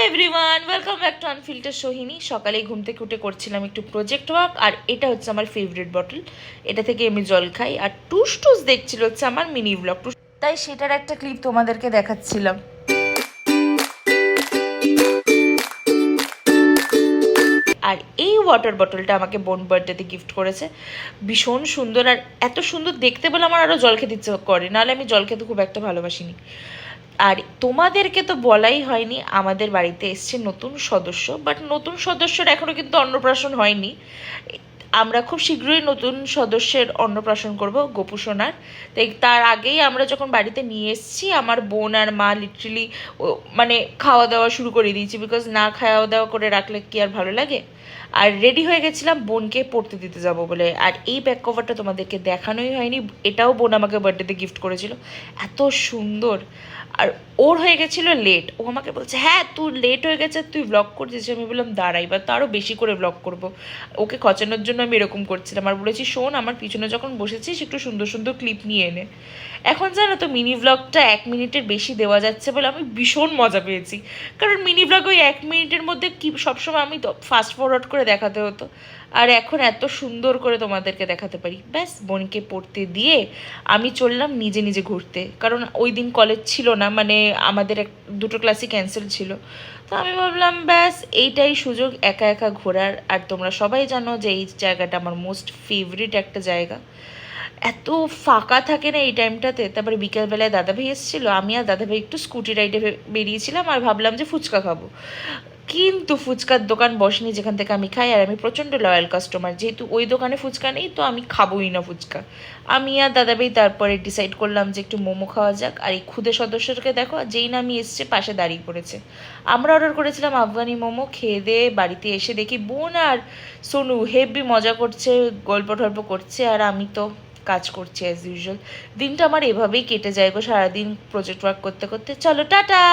Everyone, welcome back to unfilter Sohini. সকালেই ঘুম থেকে উঠে করছিলাম একটু প্রজেক্ট ওয়ার্ক, আর এটা হচ্ছে আমার ফেভারিট বটল। এটা থেকে আমি জল খাই, আর টুস টুস দেখছিল হচ্ছে আমার মিনি ব্লগ, তাই সেটার একটা ক্লিপ তোমাদেরকে দেখাচ্ছিলাম। আর এই ওয়াটার বটলটা আমাকে বোন বার্থডেতে গিফট করেছে, ভীষণ সুন্দর। আর এত সুন্দর দেখতে বলে আমার আরও জল খেতে ইচ্ছে করে, নাহলে আমি জল খেতে খুব একটা ভালোবাসিনি। আর তোমাদেরকে তো বলাই হয়নি, আমাদের বাড়িতে এসছে নতুন সদস্য, বাট নতুন সদস্যর এখনও কিন্তু অন্নপ্রাশন হয়নি। আমরা খুব শীঘ্রই নতুন সদস্যের অন্নপ্রাশন করব, গোপু সোনার। তাই তার আগেই আমরা যখন বাড়িতে নিয়ে এসেছি, আমার বোন আর মা লিটারেলি মানে খাওয়া দাওয়া শুরু করে দিয়েছি, বিকজ না খাওয়া দাওয়া করে রাখলে কি আর ভালো লাগে। আর রেডি হয়ে গেছিলাম বোনকে পড়তে দিতে যাব বলে। আর এই ব্যাক কভারটা তোমাদেরকে দেখানোই হয়নি, এটাও বোন আমাকে বার্থডেতে গিফট করেছিল, এত সুন্দর। আর ওর হয়ে গেছিলো লেট, ও আমাকে বলছে হ্যাঁ তুই লেট হয়ে গেছে, তুই ব্লগ করছিস। আমি বললাম দাঁড়াই, বা তো আরও বেশি করে ব্লগ করব। ওকে খচানোর জন্য আমি এরকম করছিলাম, আর বলেছি শোন আমার পিছনে যখন বসেছিস একটু সুন্দর সুন্দর ক্লিপ নিয়ে এনে। এখন জানো তো মিনি ব্লগটা 1 মিনিটের বেশি দেওয়া যাচ্ছে বলে আমি ভীষণ মজা পেয়েছি, কারণ মিনি ব্লগ ওই 1 মিনিটের মধ্যে কি সবসময় আমি তো ফাস্ট ফরওয়ার্ড করে দেখাতে হতো, আর এখন এত সুন্দর করে তোমাদেরকে দেখাতে পারি। ব্যাস বোনকে পড়তে দিয়ে আমি চললাম নিজে নিজে ঘুরতে, কারণ ওই দিন কলেজ ছিল না, মানে আমাদের দুটো ক্লাসই ক্যান্সেল ছিল। তো আমি ভাবলাম ব্যাস এইটাই সুযোগ একা একা ঘোরার। আর তোমরা সবাই জানো যে এই জায়গাটা আমার মোস্ট ফেভারিট একটা জায়গা, এত ফাঁকা থাকে না এই টাইমটাতে। তারপরে বিকেলবেলায় দাদাভাই এসেছিলো, আমি আর দাদাভাই একটু স্কুটি রাইডে বেরিয়েছিলাম, আর ভাবলাম যে ফুচকা খাবো। কিন্তু ফুচকার দোকান বসেনি যেখান থেকে আমি খাই, আর আমি প্রচণ্ড লয়াল কাস্টমার, যেহেতু ওই দোকানে ফুচকা নেই তো আমি খাবোই না ফুচকা। আমি আর দাদাভাই তারপরে ডিসাইড করলাম যে একটু মোমো খাওয়া যাক। আর এই ক্ষুদে সদস্যকে দেখো, যেই না আমি এসছে পাশে দাঁড়িয়ে পড়েছে। আমরা অর্ডার করেছিলাম আফগানি মোমো, খেয়ে দিয়ে বাড়িতে এসে দেখি বোন আর সোনু হেভি মজা করছে, গল্প টল্প করছে, আর আমি তো কাজ করছি অ্যাজ ইউজুয়াল। দিনটা আমার এভাবেই কেটে যায় গো, সারাদিন প্রজেক্ট ওয়ার্ক করতে করতে। চলো টাটা।